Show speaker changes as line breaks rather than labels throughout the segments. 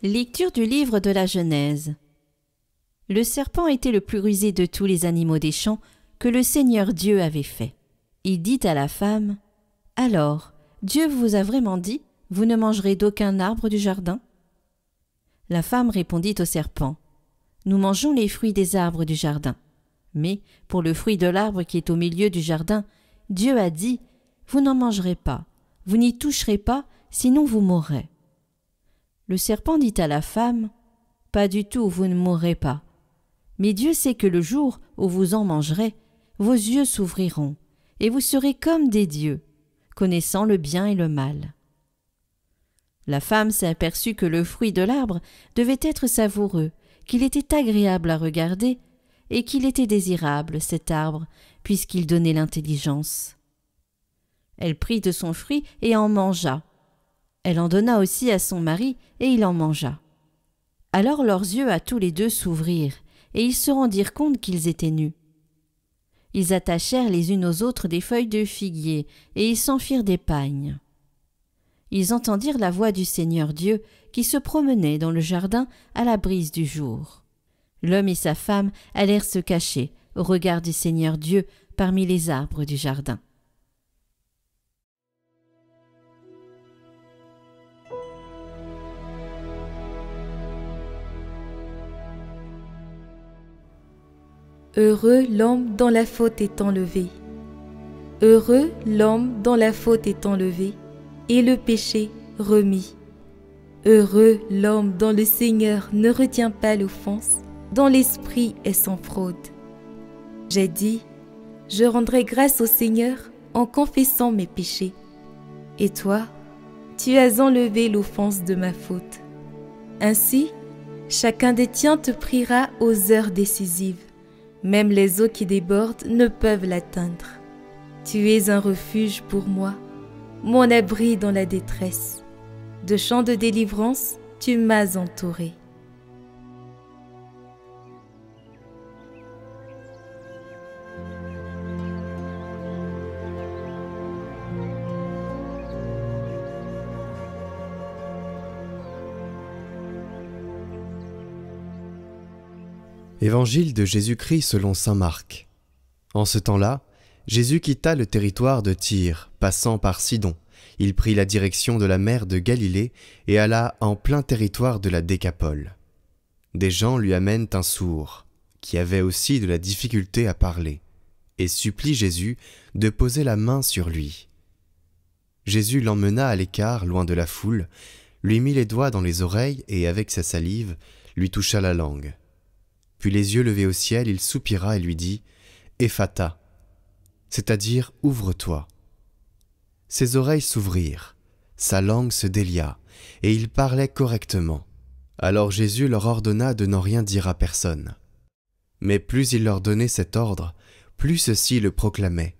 Lecture du livre de la Genèse. Le serpent était le plus rusé de tous les animaux des champs que le Seigneur Dieu avait fait. Il dit à la femme : « Alors, Dieu vous a vraiment dit, vous ne mangerez d'aucun arbre du jardin ?» La femme répondit au serpent : « Nous mangeons les fruits des arbres du jardin. Mais pour le fruit de l'arbre qui est au milieu du jardin, Dieu a dit : Vous n'en mangerez pas, vous n'y toucherez pas, sinon vous mourrez. » Le serpent dit à la femme : « Pas du tout, vous ne mourrez pas. Mais Dieu sait que le jour où vous en mangerez, vos yeux s'ouvriront, et vous serez comme des dieux, connaissant le bien et le mal. » La femme s'aperçut que le fruit de l'arbre devait être savoureux, qu'il était agréable à regarder, et qu'il était désirable, cet arbre, puisqu'il donnait l'intelligence. Elle prit de son fruit et en mangea. Elle en donna aussi à son mari, et il en mangea. Alors leurs yeux à tous les deux s'ouvrirent, et ils se rendirent compte qu'ils étaient nus. Ils attachèrent les unes aux autres des feuilles de figuier, et ils s'enfuirent des pagnes. Ils entendirent la voix du Seigneur Dieu qui se promenait dans le jardin à la brise du jour. L'homme et sa femme allèrent se cacher au regard du Seigneur Dieu parmi les arbres du jardin.
Heureux l'homme dont la faute est enlevée. Heureux l'homme dont la faute est enlevée et le péché remis. Heureux l'homme dont le Seigneur ne retient pas l'offense, dont l'esprit est sans fraude. J'ai dit, je rendrai grâce au Seigneur en confessant mes péchés. Et toi, tu as enlevé l'offense de ma faute. Ainsi, chacun des tiens te priera aux heures décisives. Même les eaux qui débordent ne peuvent l'atteindre. Tu es un refuge pour moi, mon abri dans la détresse. De chants de délivrance, tu m'as entouré.
Évangile de Jésus-Christ selon saint Marc. En ce temps-là, Jésus quitta le territoire de Tyr, passant par Sidon. Il prit la direction de la mer de Galilée et alla en plein territoire de la Décapole. Des gens lui amènent un sourd, qui avait aussi de la difficulté à parler, et supplie Jésus de poser la main sur lui. Jésus l'emmena à l'écart, loin de la foule, lui mit les doigts dans les oreilles et, avec sa salive, lui toucha la langue. Puis les yeux levés au ciel, il soupira et lui dit « Ephata », c'est-à-dire « Ouvre-toi ». Ses oreilles s'ouvrirent, sa langue se délia, et il parlait correctement. Alors Jésus leur ordonna de n'en rien dire à personne. Mais plus il leur donnait cet ordre, plus ceux-ci le proclamaient.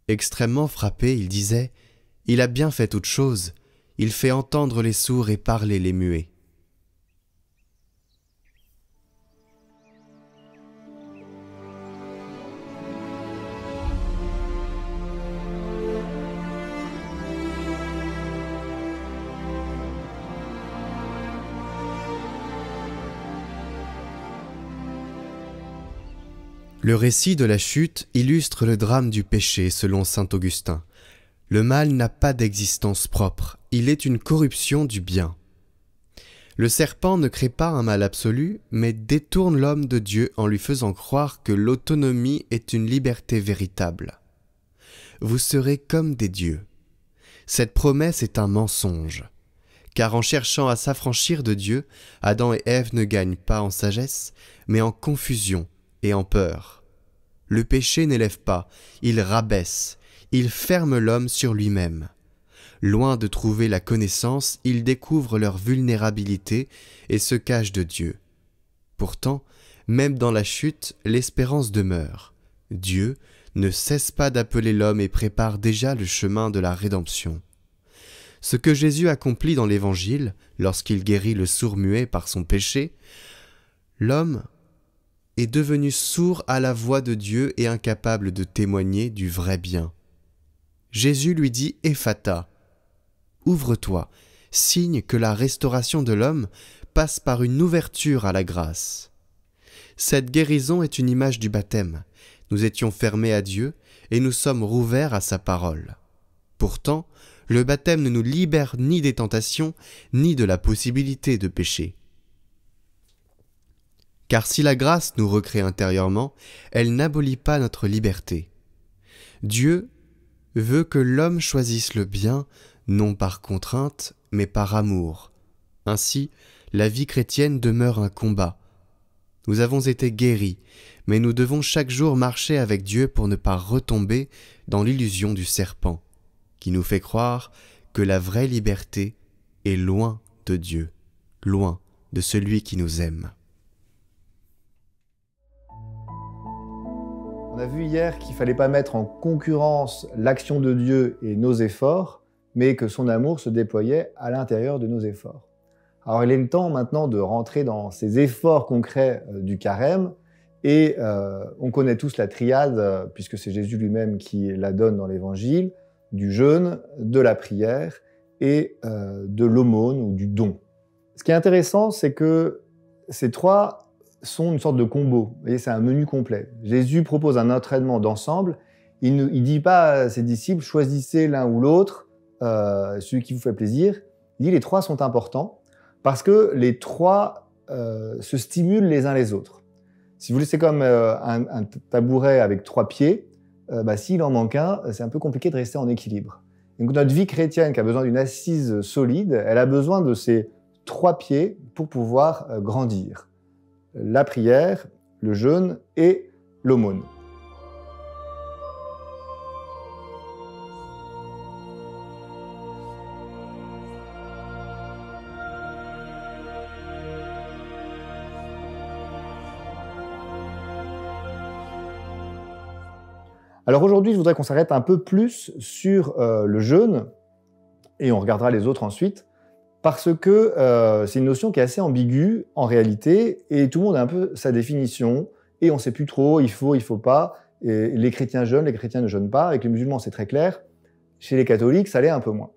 Extrêmement frappé, il disait « Il a bien fait toute chose, il fait entendre les sourds et parler les muets. » Le récit de la chute illustre le drame du péché selon saint Augustin. Le mal n'a pas d'existence propre, il est une corruption du bien. Le serpent ne crée pas un mal absolu, mais détourne l'homme de Dieu en lui faisant croire que l'autonomie est une liberté véritable. Vous serez comme des dieux. Cette promesse est un mensonge, car en cherchant à s'affranchir de Dieu, Adam et Ève ne gagnent pas en sagesse, mais en confusion et en peur. Le péché n'élève pas, il rabaisse, il ferme l'homme sur lui-même. Loin de trouver la connaissance, il découvre leur vulnérabilité et se cache de Dieu. Pourtant, même dans la chute, l'espérance demeure. Dieu ne cesse pas d'appeler l'homme et prépare déjà le chemin de la rédemption. Ce que Jésus accomplit dans l'Évangile, lorsqu'il guérit le sourd-muet par son péché, l'homme est devenu sourd à la voix de Dieu et incapable de témoigner du vrai bien. Jésus lui dit « Ephata », ouvre-toi, signe que la restauration de l'homme passe par une ouverture à la grâce. Cette guérison est une image du baptême. Nous étions fermés à Dieu et nous sommes rouverts à sa parole. Pourtant, le baptême ne nous libère ni des tentations, ni de la possibilité de pécher. Car si la grâce nous recrée intérieurement, elle n'abolit pas notre liberté. Dieu veut que l'homme choisisse le bien, non par contrainte, mais par amour. Ainsi, la vie chrétienne demeure un combat. Nous avons été guéris, mais nous devons chaque jour marcher avec Dieu pour ne pas retomber dans l'illusion du serpent, qui nous fait croire que la vraie liberté est loin de Dieu, loin de celui qui nous aime.
On a vu hier qu'il ne fallait pas mettre en concurrence l'action de Dieu et nos efforts, mais que son amour se déployait à l'intérieur de nos efforts. Alors il est le temps maintenant de rentrer dans ces efforts concrets du carême, et on connaît tous la triade, puisque c'est Jésus lui-même qui la donne dans l'Évangile, du jeûne, de la prière et de l'aumône ou du don. Ce qui est intéressant, c'est que ces trois sont une sorte de combo. Vous voyez, c'est un menu complet. Jésus propose un entraînement d'ensemble. Il ne dit pas à ses disciples, choisissez l'un ou l'autre, celui qui vous fait plaisir. Il dit les trois sont importants parce que les trois se stimulent les uns les autres. Si vous voulez, c'est comme un tabouret avec trois pieds. S'il en manque un, c'est un peu compliqué de rester en équilibre. Donc notre vie chrétienne qui a besoin d'une assise solide, elle a besoin de ces trois pieds pour pouvoir grandir. La prière, le jeûne et l'aumône. Alors aujourd'hui, je voudrais qu'on s'arrête un peu plus sur le jeûne, et on regardera les autres ensuite, parce que c'est une notion qui est assez ambiguë en réalité, et tout le monde a un peu sa définition, et on ne sait plus trop, il faut pas, et les chrétiens jeûnent, les chrétiens ne jeûnent pas, avec les musulmans c'est très clair, chez les catholiques ça l'est un peu moins.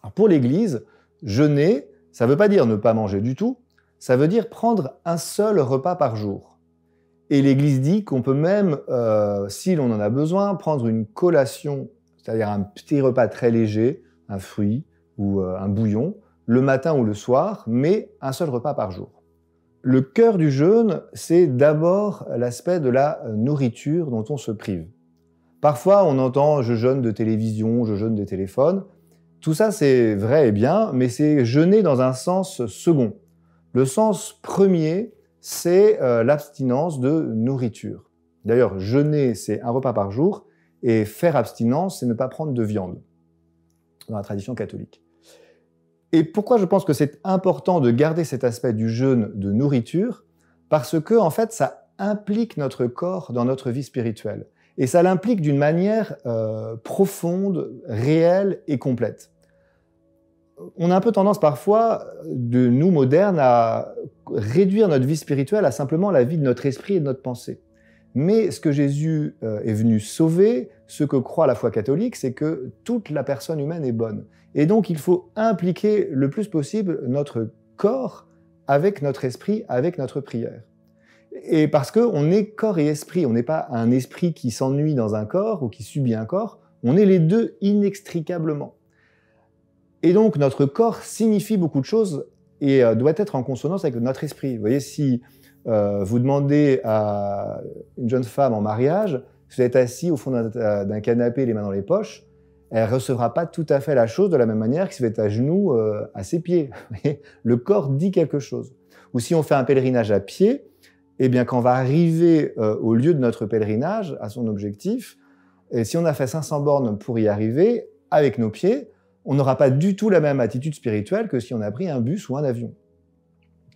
Alors pour l'Église, jeûner, ça ne veut pas dire ne pas manger du tout, ça veut dire prendre un seul repas par jour. Et l'Église dit qu'on peut même, si l'on en a besoin, prendre une collation, c'est-à-dire un petit repas très léger, un fruit ou un bouillon, le matin ou le soir, mais un seul repas par jour. Le cœur du jeûne, c'est d'abord l'aspect de la nourriture dont on se prive. Parfois, on entend « je jeûne de télévision, je jeûne de téléphone ». Tout ça, c'est vrai et bien, mais c'est jeûner dans un sens second. Le sens premier, c'est l'abstinence de nourriture. D'ailleurs, jeûner, c'est un repas par jour, et faire abstinence, c'est ne pas prendre de viande, dans la tradition catholique. Et pourquoi je pense que c'est important de garder cet aspect du jeûne de nourriture? Parce que, en fait, ça implique notre corps dans notre vie spirituelle. Et ça l'implique d'une manière profonde, réelle et complète. On a un peu tendance parfois, de nous modernes, à réduire notre vie spirituelle à simplement la vie de notre esprit et de notre pensée. Mais ce que Jésus est venu sauver, ce que croit la foi catholique, c'est que toute la personne humaine est bonne. Et donc il faut impliquer le plus possible notre corps avec notre esprit, avec notre prière. Et parce qu'on est corps et esprit, on n'est pas un esprit qui s'ennuie dans un corps ou qui subit un corps, on est les deux inextricablement. Et donc, notre corps signifie beaucoup de choses et doit être en consonance avec notre esprit. Vous voyez, si vous demandez à une jeune femme en mariage, si vous êtes assis au fond d'un canapé, les mains dans les poches, elle ne recevra pas tout à fait la chose de la même manière que si vous êtes à genoux à ses pieds. Le corps dit quelque chose. Ou si on fait un pèlerinage à pied, eh bien, quand on va arriver au lieu de notre pèlerinage, à son objectif, et si on a fait 500 bornes pour y arriver, avec nos pieds, on n'aura pas du tout la même attitude spirituelle que si on a pris un bus ou un avion.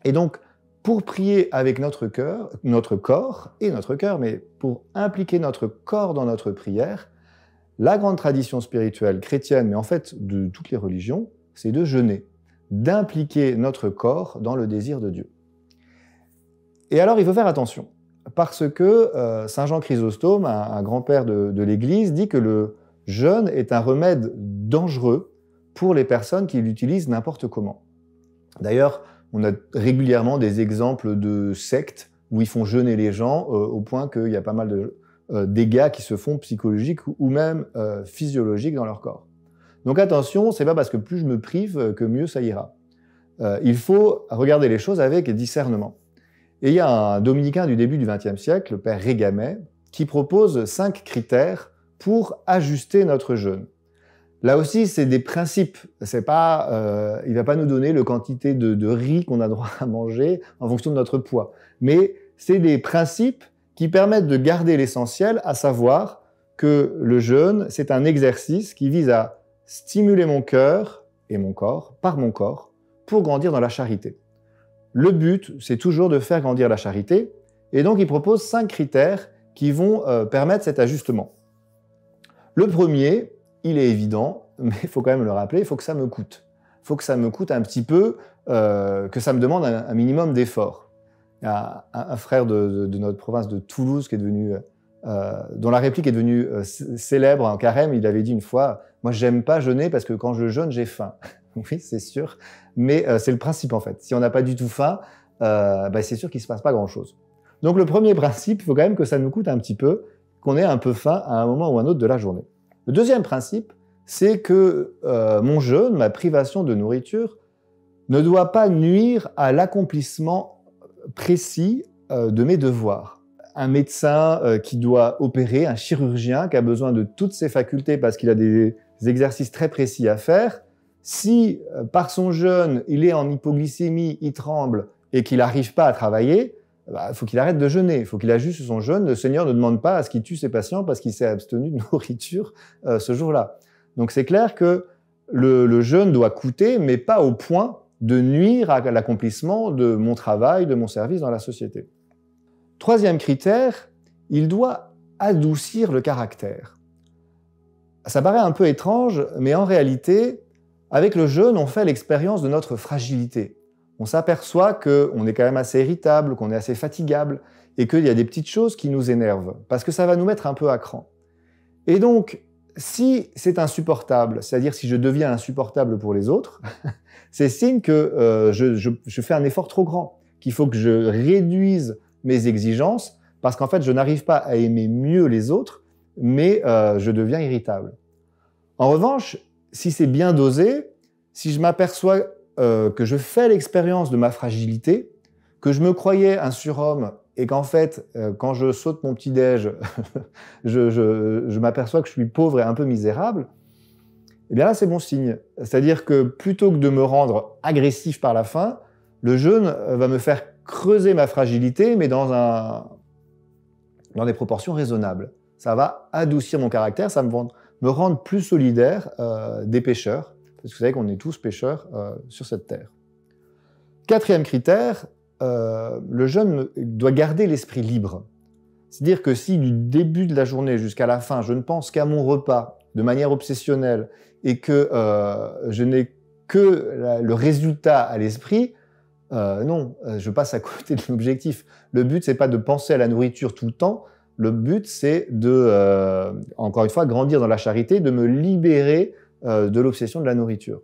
Et donc, pour prier avec notre corps et notre cœur, mais pour impliquer notre corps dans notre prière, la grande tradition spirituelle chrétienne, mais en fait de toutes les religions, c'est de jeûner, d'impliquer notre corps dans le désir de Dieu. Et alors, il faut faire attention, parce que Saint Jean Chrysostome, un grand-père de l'Église, dit que le jeûne est un remède dangereux pour les personnes qui l'utilisent n'importe comment. D'ailleurs, On a régulièrement des exemples de sectes où ils font jeûner les gens au point qu'il y a pas mal de dégâts qui se font psychologiques ou même physiologiques dans leur corps. Donc attention, c'est pas parce que plus je me prive que mieux ça ira. Il faut regarder les choses avec discernement. Et il y a un dominicain du début du XXe siècle, le père Régamet, qui propose 5 critères pour ajuster notre jeûne. Là aussi, c'est des principes. C'est pas, il va pas nous donner la quantité de riz qu'on a droit à manger en fonction de notre poids. Mais c'est des principes qui permettent de garder l'essentiel, à savoir que le jeûne, c'est un exercice qui vise à stimuler mon cœur et mon corps, par mon corps, pour grandir dans la charité. Le but, c'est toujours de faire grandir la charité, et donc il propose 5 critères qui vont permettre cet ajustement. Le premier, il est évident, mais il faut quand même le rappeler, il faut que ça me coûte. Il faut que ça me coûte un petit peu, que ça me demande un minimum d'effort. Il y a un frère de notre province de Toulouse qui est devenu, dont la réplique est devenue célèbre en carême. Il avait dit une fois, moi j'aime pas jeûner parce que quand je jeûne, j'ai faim. Oui, c'est sûr, mais c'est le principe en fait. Si on n'a pas du tout faim, c'est sûr qu'il ne se passe pas grand-chose. Donc le premier principe, il faut quand même que ça nous coûte un petit peu, qu'on ait un peu faim à un moment ou un autre de la journée. Le deuxième principe, c'est que mon jeûne, ma privation de nourriture, ne doit pas nuire à l'accomplissement précis de mes devoirs. Un médecin qui doit opérer, un chirurgien qui a besoin de toutes ses facultés parce qu'il a des exercices très précis à faire, si par son jeûne, il est en hypoglycémie, il tremble et qu'il n'arrive pas à travailler, il faut qu'il arrête de jeûner, il faut qu'il ajuste son jeûne. Le Seigneur ne demande pas à ce qu'il tue ses patients parce qu'il s'est abstenu de nourriture ce jour-là. Donc c'est clair que le jeûne doit coûter, mais pas au point de nuire à l'accomplissement de mon travail, de mon service dans la société. Troisième critère, il doit adoucir le caractère. Ça paraît un peu étrange, mais en réalité, avec le jeûne, on fait l'expérience de notre fragilité. On s'aperçoit qu'on est quand même assez irritable, qu'on est assez fatigable, et qu'il y a des petites choses qui nous énervent, parce que ça va nous mettre un peu à cran. Et donc, si c'est insupportable, c'est-à-dire si je deviens insupportable pour les autres, c'est signe que je fais un effort trop grand, qu'il faut que je réduise mes exigences, parce qu'en fait, je n'arrive pas à aimer mieux les autres, mais je deviens irritable. En revanche, si c'est bien dosé, si je m'aperçois que je fais l'expérience de ma fragilité, que je me croyais un surhomme et qu'en fait, quand je saute mon petit-déj, je m'aperçois que je suis pauvre et un peu misérable, eh bien là, c'est bon signe. C'est-à-dire que plutôt que de me rendre agressif par la faim, le jeûne va me faire creuser ma fragilité, mais dans des proportions raisonnables. Ça va adoucir mon caractère, ça me rendre plus solidaire des pécheurs, parce que vous savez qu'on est tous pécheurs sur cette terre. Quatrième critère, le jeûne doit garder l'esprit libre. C'est-à-dire que si du début de la journée jusqu'à la fin, je ne pense qu'à mon repas de manière obsessionnelle et que je n'ai que le résultat à l'esprit, non, je passe à côté de l'objectif. Le but, c'est pas de penser à la nourriture tout le temps. Le but, c'est de, encore une fois, grandir dans la charité, de me libérer de l'obsession de la nourriture.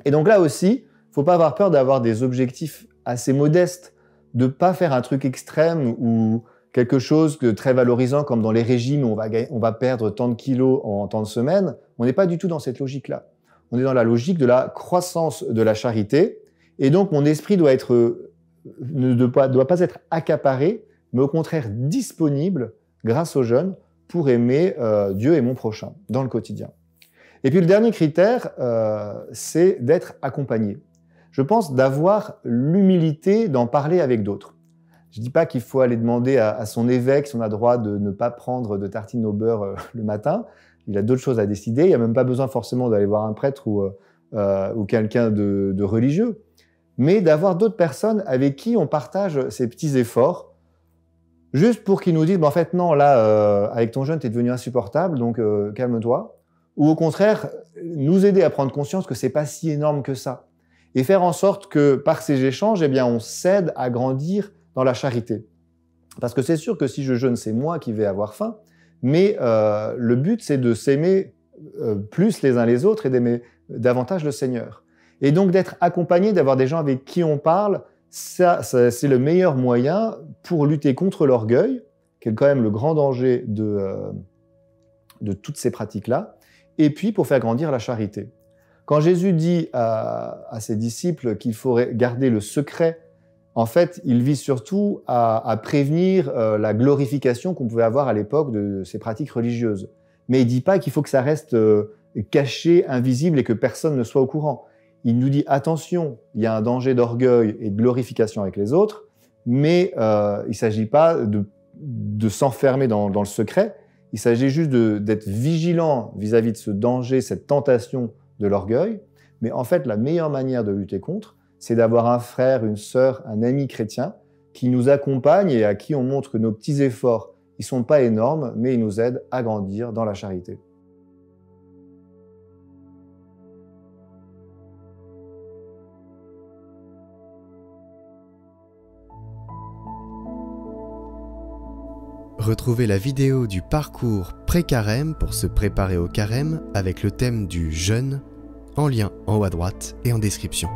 Et donc là aussi, il ne faut pas avoir peur d'avoir des objectifs assez modestes, de ne pas faire un truc extrême ou quelque chose de très valorisant comme dans les régimes où on va perdre tant de kilos en tant de semaines. On n'est pas du tout dans cette logique-là. On est dans la logique de la croissance de la charité. Et donc, mon esprit ne doit pas être accaparé, mais au contraire disponible grâce au jeûne pour aimer Dieu et mon prochain dans le quotidien. Et puis le dernier critère, c'est d'être accompagné. Je pense d'avoir l'humilité d'en parler avec d'autres. Je ne dis pas qu'il faut aller demander à son évêque si on a droit de ne pas prendre de tartines au beurre le matin. Il a d'autres choses à décider. Il n'y a même pas besoin forcément d'aller voir un prêtre ou quelqu'un de religieux, mais d'avoir d'autres personnes avec qui on partage ces petits efforts, juste pour qu'ils nous disent, en fait, non, là, avec ton jeûne, tu es devenu insupportable, donc calme-toi. Ou au contraire, nous aider à prendre conscience que c'est pas si énorme que ça. Et faire en sorte que, par ces échanges, eh bien, on s'aide à grandir dans la charité. Parce que c'est sûr que si je jeûne, c'est moi qui vais avoir faim, mais le but, c'est de s'aimer plus les uns les autres et d'aimer davantage le Seigneur. Et donc d'être accompagné, d'avoir des gens avec qui on parle, ça c'est le meilleur moyen pour lutter contre l'orgueil, qui est quand même le grand danger de toutes ces pratiques-là, et puis pour faire grandir la charité. Quand Jésus dit à ses disciples qu'il faut garder le secret, en fait, il vise surtout à prévenir la glorification qu'on pouvait avoir à l'époque de ces pratiques religieuses. Mais il ne dit pas qu'il faut que ça reste caché, invisible et que personne ne soit au courant. Il nous dit attention, il y a un danger d'orgueil et de glorification avec les autres, mais il ne s'agit pas de s'enfermer dans le secret, il s'agit juste d'être vigilant vis-à-vis de ce danger, cette tentation de l'orgueil. Mais en fait, la meilleure manière de lutter contre, c'est d'avoir un frère, une sœur, un ami chrétien qui nous accompagne et à qui on montre que nos petits efforts, ils ne sont pas énormes, mais ils nous aident à grandir dans la charité.
Retrouvez la vidéo du parcours pré-carême pour se préparer au carême avec le thème du jeûne en lien en haut à droite et en description.